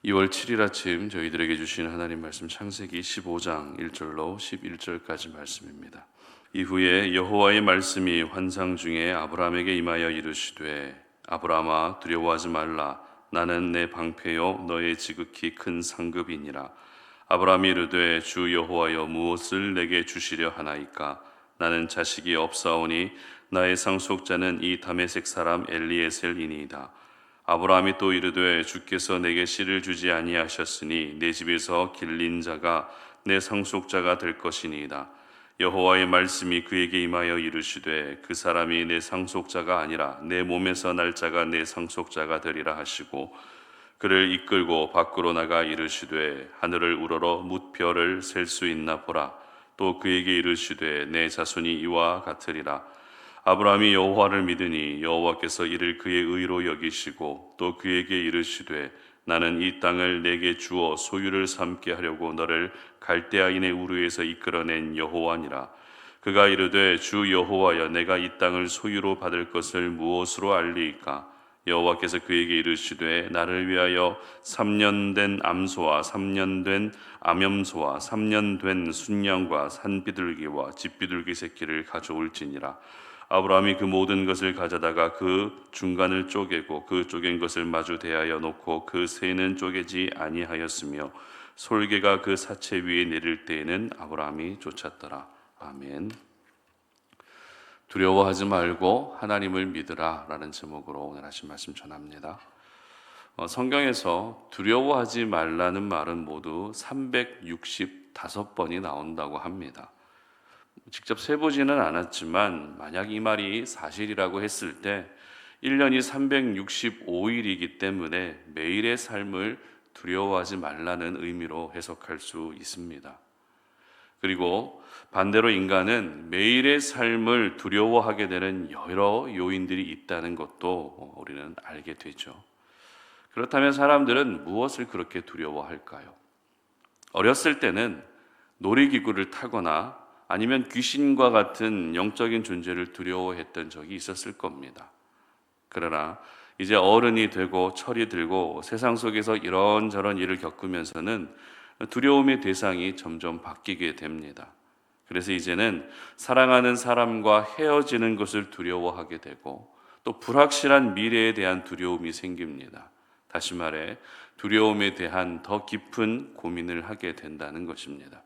2월 7일 아침 저희들에게 주신 하나님 말씀 창세기 15장 1절로 11절까지 말씀입니다. 이후에 여호와의 말씀이 환상 중에 아브라함에게 임하여 이르시되 아브라함아 두려워하지 말라. 나는 내 방패요 너의 지극히 큰 상급이니라. 아브라함이 이르되 주 여호와여 무엇을 내게 주시려 하나이까. 나는 자식이 없사오니 나의 상속자는 이 다메섹 사람 엘리에셀이니이다. 아브라함이 또 이르되 주께서 내게 씨를 주지 아니하셨으니 내 집에서 길린 자가 내 상속자가 될 것이니이다. 여호와의 말씀이 그에게 임하여 이르시되 그 사람이 내 상속자가 아니라 내 몸에서 날 자가 내 상속자가 되리라 하시고 그를 이끌고 밖으로 나가 이르시되 하늘을 우러러 뭇별을 셀 수 있나 보라. 또 그에게 이르시되 내 자손이 이와 같으리라. 아브라함이 여호와를 믿으니 여호와께서 이를 그의 의로 여기시고 또 그에게 이르시되 나는 이 땅을 내게 주어 소유를 삼게 하려고 너를 갈대아인의 우르에서 이끌어낸 여호와니라. 그가 이르되 주 여호와여 내가 이 땅을 소유로 받을 것을 무엇으로 알리이까. 여호와께서 그에게 이르시되 나를 위하여 3년 된 암소와 3년 된 암염소와 3년 된 순양과 산비둘기와 집비둘기 새끼를 가져올지니라. 아브라함이 그 모든 것을 가져다가 그 중간을 쪼개고 그 쪼갠 것을 마주 대하여 놓고 그 새는 쪼개지 아니하였으며 솔개가 그 사체 위에 내릴 때에는 아브라함이 쫓았더라. 아멘. 두려워하지 말고 하나님을 믿으라 라는 제목으로 오늘 하신 말씀 전합니다. 성경에서 두려워하지 말라는 말은 모두 365번이 나온다고 합니다. 직접 세보지는 않았지만 만약 이 말이 사실이라고 했을 때 1년이 365일이기 때문에 매일의 삶을 두려워하지 말라는 의미로 해석할 수 있습니다. 그리고 반대로 인간은 매일의 삶을 두려워하게 되는 여러 요인들이 있다는 것도 우리는 알게 되죠. 그렇다면 사람들은 무엇을 그렇게 두려워할까요? 어렸을 때는 놀이기구를 타거나 아니면 귀신과 같은 영적인 존재를 두려워했던 적이 있었을 겁니다. 그러나 이제 어른이 되고 철이 들고 세상 속에서 이런저런 일을 겪으면서는 두려움의 대상이 점점 바뀌게 됩니다. 그래서 이제는 사랑하는 사람과 헤어지는 것을 두려워하게 되고 또 불확실한 미래에 대한 두려움이 생깁니다. 다시 말해 두려움에 대한 더 깊은 고민을 하게 된다는 것입니다.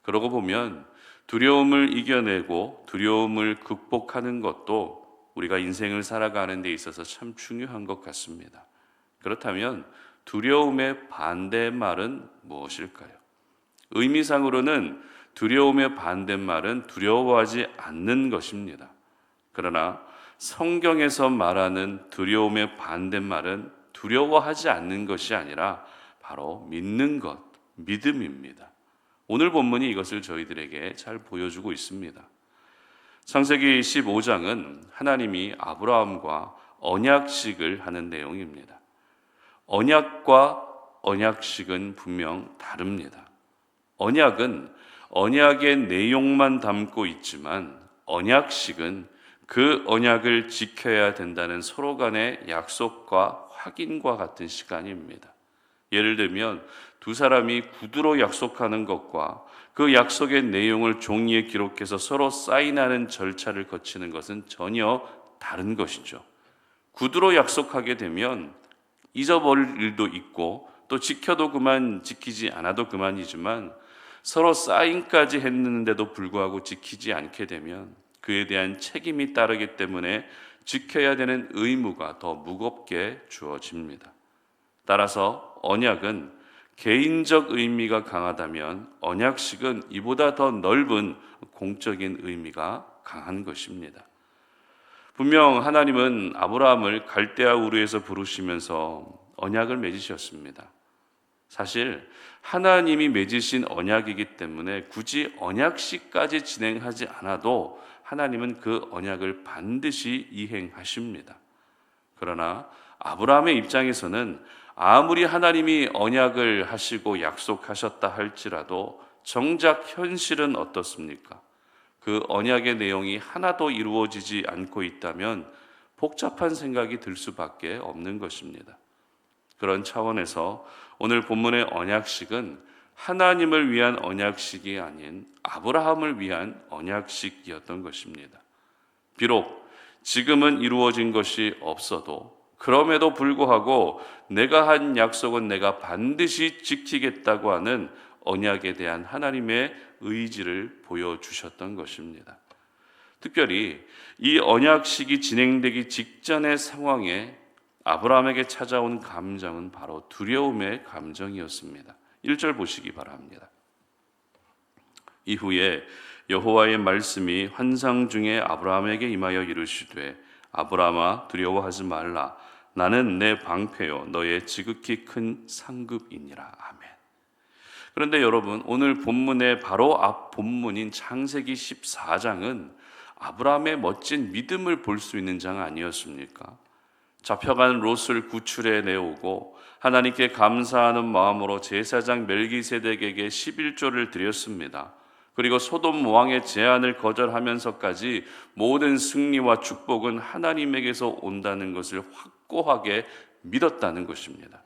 그러고 보면 두려움을 이겨내고 두려움을 극복하는 것도 우리가 인생을 살아가는 데 있어서 참 중요한 것 같습니다. 그렇다면 두려움의 반대말은 무엇일까요? 의미상으로는 두려움의 반대말은 두려워하지 않는 것입니다. 그러나 성경에서 말하는 두려움의 반대말은 두려워하지 않는 것이 아니라 바로 믿는 것, 믿음입니다. 오늘 본문이 이것을 저희들에게 잘 보여주고 있습니다. 창세기 15장은 하나님이 아브라함과 언약식을 하는 내용입니다. 언약과 언약식은 분명 다릅니다. 언약은 언약의 내용만 담고 있지만 언약식은 그 언약을 지켜야 된다는 서로 간의 약속과 확인과 같은 시간입니다. 예를 들면 두 사람이 구두로 약속하는 것과 그 약속의 내용을 종이에 기록해서 서로 사인하는 절차를 거치는 것은 전혀 다른 것이죠. 구두로 약속하게 되면 잊어버릴 일도 있고 또 지켜도 그만, 지키지 않아도 그만이지만 서로 사인까지 했는데도 불구하고 지키지 않게 되면 그에 대한 책임이 따르기 때문에 지켜야 되는 의무가 더 무겁게 주어집니다. 따라서 언약은 개인적 의미가 강하다면 언약식은 이보다 더 넓은 공적인 의미가 강한 것입니다. 분명 하나님은 아브라함을 갈대아 우르에서 부르시면서 언약을 맺으셨습니다. 사실 하나님이 맺으신 언약이기 때문에 굳이 언약식까지 진행하지 않아도 하나님은 그 언약을 반드시 이행하십니다. 그러나 아브라함의 입장에서는 아무리 하나님이 언약을 하시고 약속하셨다 할지라도 정작 현실은 어떻습니까? 그 언약의 내용이 하나도 이루어지지 않고 있다면 복잡한 생각이 들 수밖에 없는 것입니다. 그런 차원에서 오늘 본문의 언약식은 하나님을 위한 언약식이 아닌 아브라함을 위한 언약식이었던 것입니다. 비록 지금은 이루어진 것이 없어도 그럼에도 불구하고 내가 한 약속은 내가 반드시 지키겠다고 하는 언약에 대한 하나님의 의지를 보여주셨던 것입니다. 특별히 이 언약식이 진행되기 직전의 상황에 아브라함에게 찾아온 감정은 바로 두려움의 감정이었습니다. 1절 보시기 바랍니다. 이후에 여호와의 말씀이 환상 중에 아브라함에게 임하여 이르시되 아브라함아 두려워하지 말라 나는 내 방패요 너의 지극히 큰 상급이니라. 아멘. 그런데 여러분, 오늘 본문의 바로 앞 본문인 창세기 14장은 아브라함의 멋진 믿음을 볼 수 있는 장 아니었습니까? 잡혀간 롯을 구출해 내오고 하나님께 감사하는 마음으로 제사장 멜기세덱에게 11조를 드렸습니다. 그리고 소돔 왕의 제안을 거절하면서까지 모든 승리와 축복은 하나님에게서 온다는 것을 확고하게 믿었다는 것입니다.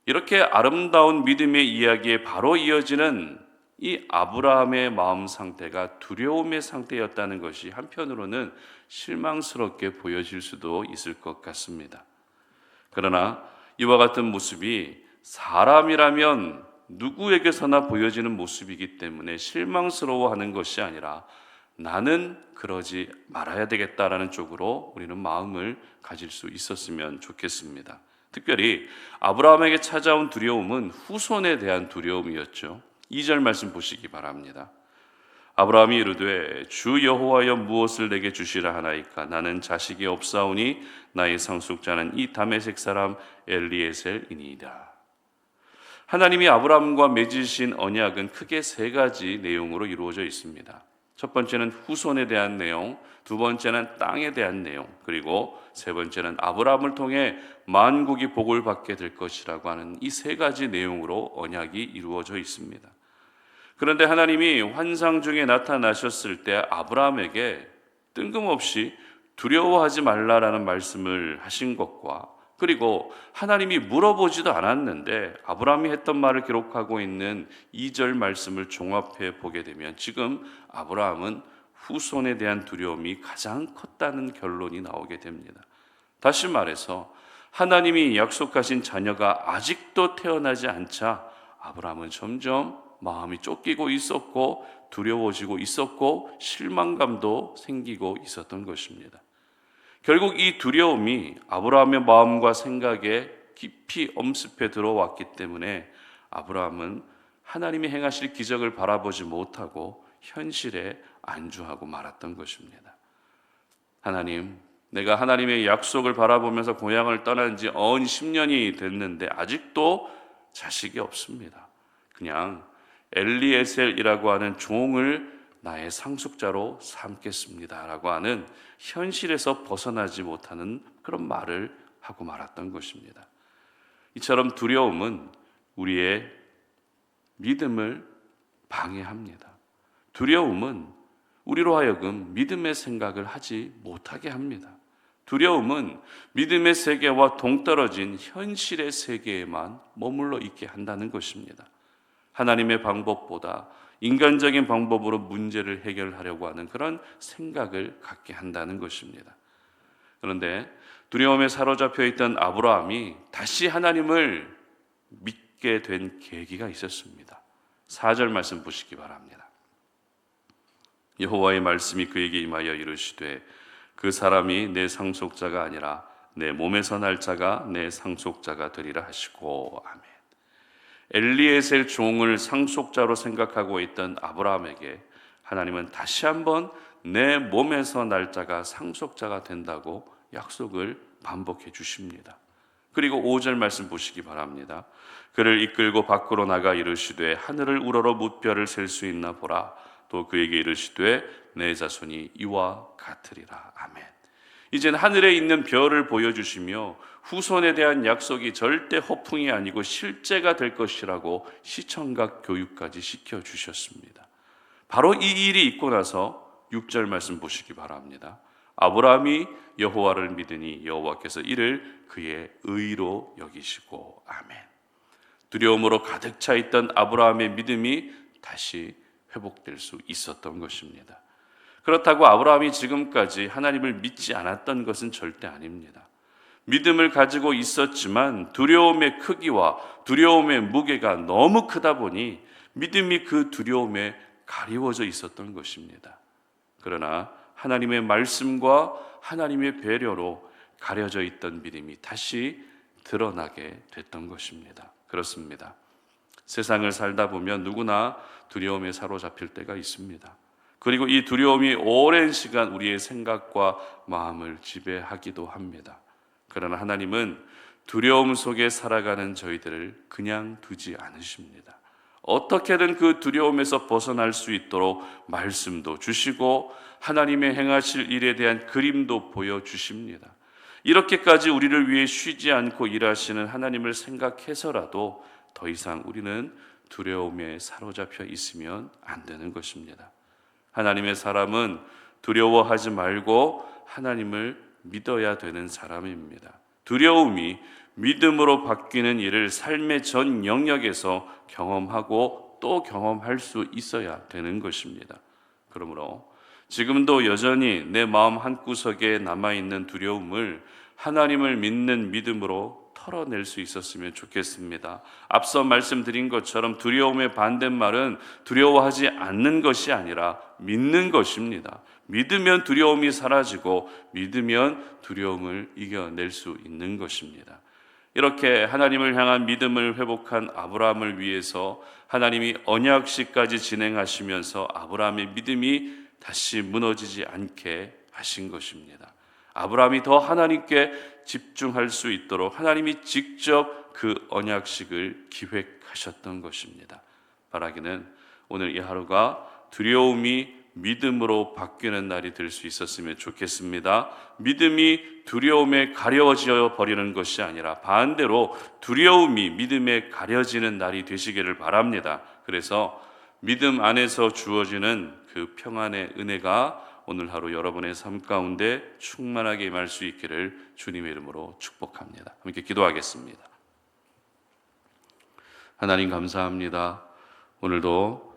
이렇게 아름다운 믿음의 이야기에 바로 이어지는 이 아브라함의 마음 상태가 두려움의 상태였다는 것이 한편으로는 실망스럽게 보여질 수도 있을 것 같습니다. 그러나 이와 같은 모습이 사람이라면 누구에게서나 보여지는 모습이기 때문에 실망스러워하는 것이 아니라 나는 그러지 말아야 되겠다라는 쪽으로 우리는 마음을 가질 수 있었으면 좋겠습니다. 특별히 아브라함에게 찾아온 두려움은 후손에 대한 두려움이었죠. 2절 말씀 보시기 바랍니다. 아브라함이 이르되 주 여호와여 무엇을 내게 주시라 하나이까 나는 자식이 없사오니 나의 상속자는 이 다메섹 사람 엘리에셀이니이다. 하나님이 아브라함과 맺으신 언약은 크게 세 가지 내용으로 이루어져 있습니다. 첫 번째는 후손에 대한 내용, 두 번째는 땅에 대한 내용, 그리고 세 번째는 아브라함을 통해 만국이 복을 받게 될 것이라고 하는 이 세 가지 내용으로 언약이 이루어져 있습니다. 그런데 하나님이 환상 중에 나타나셨을 때 아브라함에게 뜬금없이 두려워하지 말라라는 말씀을 하신 것과 그리고 하나님이 물어보지도 않았는데 아브라함이 했던 말을 기록하고 있는 2절 말씀을 종합해 보게 되면 지금 아브라함은 후손에 대한 두려움이 가장 컸다는 결론이 나오게 됩니다. 다시 말해서 하나님이 약속하신 자녀가 아직도 태어나지 않자 아브라함은 점점 마음이 쫓기고 있었고 두려워지고 있었고 실망감도 생기고 있었던 것입니다. 결국 이 두려움이 아브라함의 마음과 생각에 깊이 엄습해 들어왔기 때문에 아브라함은 하나님이 행하실 기적을 바라보지 못하고 현실에 안주하고 말았던 것입니다. 하나님, 내가 하나님의 약속을 바라보면서 고향을 떠난 지 어언 10년이 됐는데 아직도 자식이 없습니다. 그냥 엘리에셀이라고 하는 종을 나의 상속자로 삼겠습니다 라고 하는 현실에서 벗어나지 못하는 그런 말을 하고 말았던 것입니다. 이처럼 두려움은 우리의 믿음을 방해합니다. 두려움은 우리로 하여금 믿음의 생각을 하지 못하게 합니다. 두려움은 믿음의 세계와 동떨어진 현실의 세계에만 머물러 있게 한다는 것입니다. 하나님의 방법보다 인간적인 방법으로 문제를 해결하려고 하는 그런 생각을 갖게 한다는 것입니다. 그런데 두려움에 사로잡혀 있던 아브라함이 다시 하나님을 믿게 된 계기가 있었습니다. 4절 말씀 보시기 바랍니다. 여호와의 말씀이 그에게 임하여 이르시되 그 사람이 내 상속자가 아니라 내 몸에서 날 자가 내 상속자가 되리라 하시고 아멘. 엘리에셀 종을 상속자로 생각하고 있던 아브라함에게 하나님은 다시 한번 내 몸에서 날 자가 상속자가 된다고 약속을 반복해 주십니다. 그리고 5절 말씀 보시기 바랍니다. 그를 이끌고 밖으로 나가 이르시되 하늘을 우러러 뭇별을 셀 수 있나 보라. 또 그에게 이르시되 내 자손이 이와 같으리라. 아멘. 이제는 하늘에 있는 별을 보여주시며 후손에 대한 약속이 절대 허풍이 아니고 실제가 될 것이라고 시청각 교육까지 시켜주셨습니다. 바로 이 일이 있고 나서 6절 말씀 보시기 바랍니다. 아브라함이 여호와를 믿으니 여호와께서 이를 그의 의로 여기시고. 아멘. 두려움으로 가득 차 있던 아브라함의 믿음이 다시 회복될 수 있었던 것입니다. 그렇다고 아브라함이 지금까지 하나님을 믿지 않았던 것은 절대 아닙니다. 믿음을 가지고 있었지만 두려움의 크기와 두려움의 무게가 너무 크다 보니 믿음이 그 두려움에 가리워져 있었던 것입니다. 그러나 하나님의 말씀과 하나님의 배려로 가려져 있던 믿음이 다시 드러나게 됐던 것입니다. 그렇습니다. 세상을 살다 보면 누구나 두려움에 사로잡힐 때가 있습니다. 그리고 이 두려움이 오랜 시간 우리의 생각과 마음을 지배하기도 합니다. 그러나 하나님은 두려움 속에 살아가는 저희들을 그냥 두지 않으십니다. 어떻게든 그 두려움에서 벗어날 수 있도록 말씀도 주시고 하나님의 행하실 일에 대한 그림도 보여주십니다. 이렇게까지 우리를 위해 쉬지 않고 일하시는 하나님을 생각해서라도 더 이상 우리는 두려움에 사로잡혀 있으면 안 되는 것입니다. 하나님의 사람은 두려워하지 말고 하나님을 믿어야 되는 사람입니다. 두려움이 믿음으로 바뀌는 일을 삶의 전 영역에서 경험하고 또 경험할 수 있어야 되는 것입니다. 그러므로 지금도 여전히 내 마음 한구석에 남아있는 두려움을 하나님을 믿는 믿음으로 털어낼 수 있었으면 좋겠습니다. 앞서 말씀드린 것처럼 두려움의 반대말은 두려워하지 않는 것이 아니라 믿는 것입니다. 믿으면 두려움이 사라지고 믿으면 두려움을 이겨낼 수 있는 것입니다. 이렇게 하나님을 향한 믿음을 회복한 아브라함을 위해서 하나님이 언약식까지 진행하시면서 아브라함의 믿음이 다시 무너지지 않게 하신 것입니다. 아브라함이 더 하나님께 집중할 수 있도록 하나님이 직접 그 언약식을 기획하셨던 것입니다. 바라기는 오늘 이 하루가 두려움이 믿음으로 바뀌는 날이 될 수 있었으면 좋겠습니다. 믿음이 두려움에 가려져 버리는 것이 아니라 반대로 두려움이 믿음에 가려지는 날이 되시기를 바랍니다. 그래서 믿음 안에서 주어지는 그 평안의 은혜가 오늘 하루 여러분의 삶 가운데 충만하게 임할 수 있기를 주님의 이름으로 축복합니다. 함께 기도하겠습니다. 하나님 감사합니다. 오늘도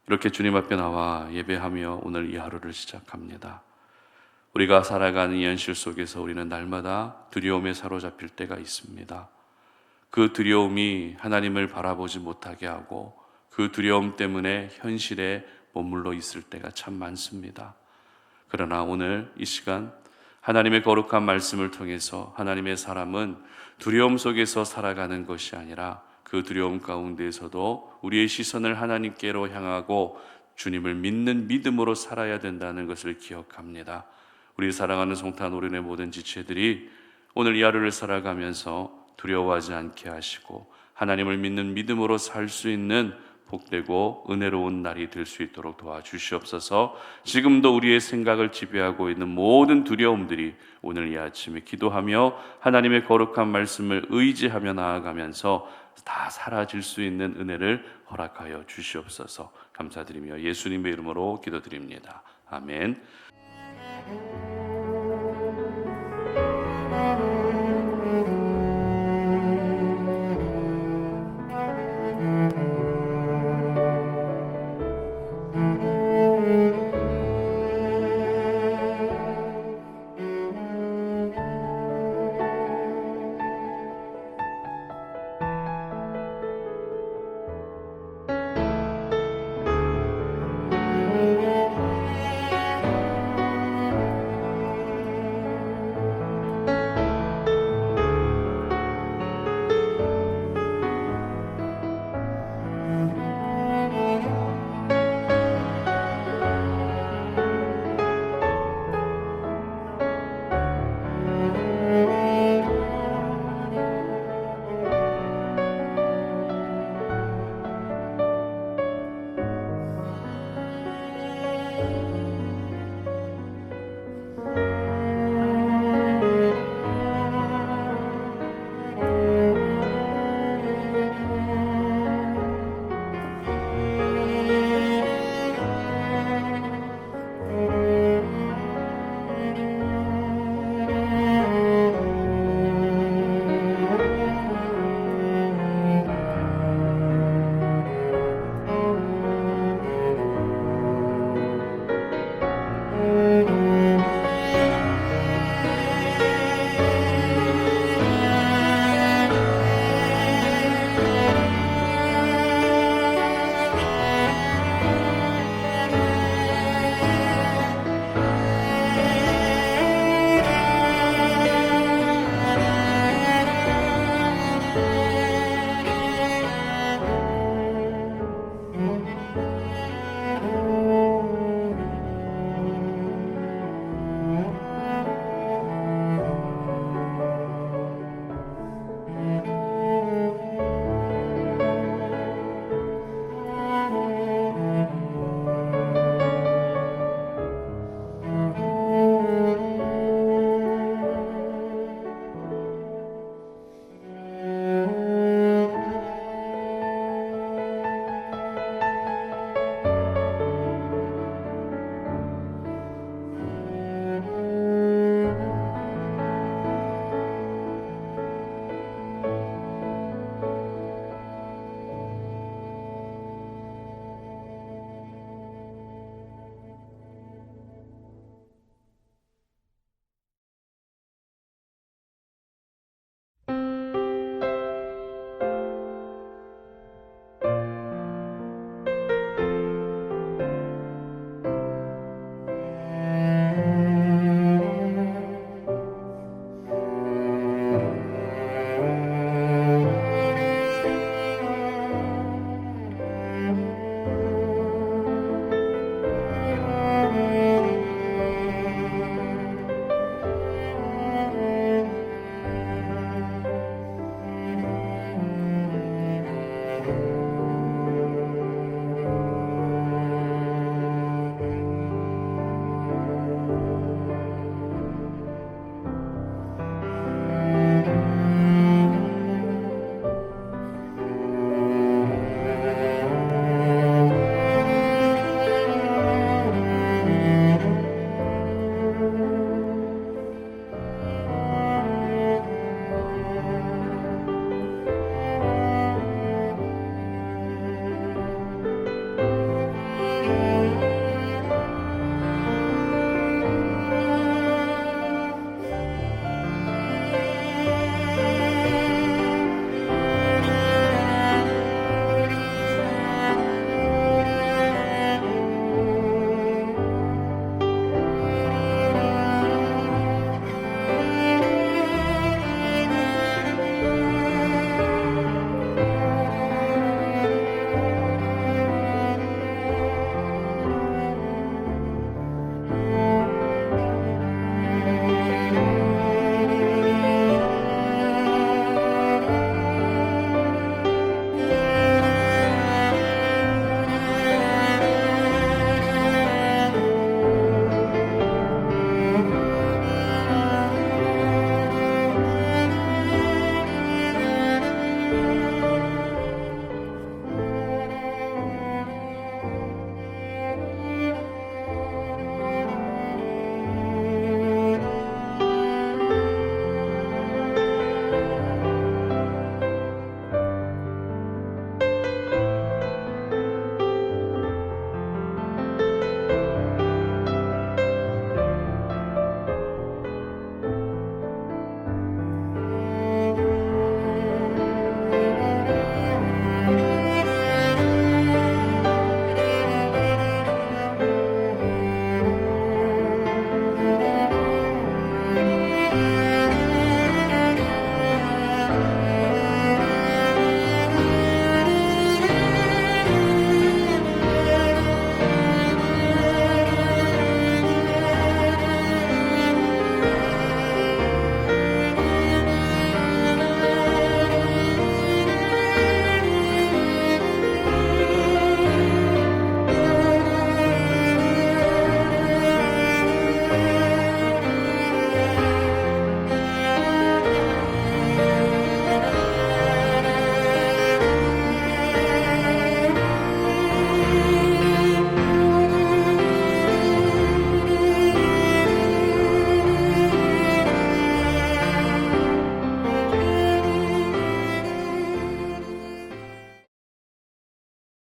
이렇게 주님 앞에 나와 예배하며 오늘 이 하루를 시작합니다. 우리가 살아가는 이 현실 속에서 우리는 날마다 두려움에 사로잡힐 때가 있습니다. 그 두려움이 하나님을 바라보지 못하게 하고 그 두려움 때문에 현실에 머물러 있을 때가 참 많습니다. 그러나 오늘 이 시간 하나님의 거룩한 말씀을 통해서 하나님의 사람은 두려움 속에서 살아가는 것이 아니라 그 두려움 가운데에서도 우리의 시선을 하나님께로 향하고 주님을 믿는 믿음으로 살아야 된다는 것을 기억합니다. 우리 사랑하는 송탄 오륜의 모든 지체들이 오늘 이 하루를 살아가면서 두려워하지 않게 하시고 하나님을 믿는 믿음으로 살 수 있는 복되고 은혜로운 날이 될 수 있도록 도와주시옵소서. 지금도 우리의 생각을 지배하고 있는 모든 두려움들이 오늘 이 아침에 기도하며 하나님의 거룩한 말씀을 의지하며 나아가면서 다 사라질 수 있는 은혜를 허락하여 주시옵소서. 감사드리며 예수님의 이름으로 기도드립니다. 아멘.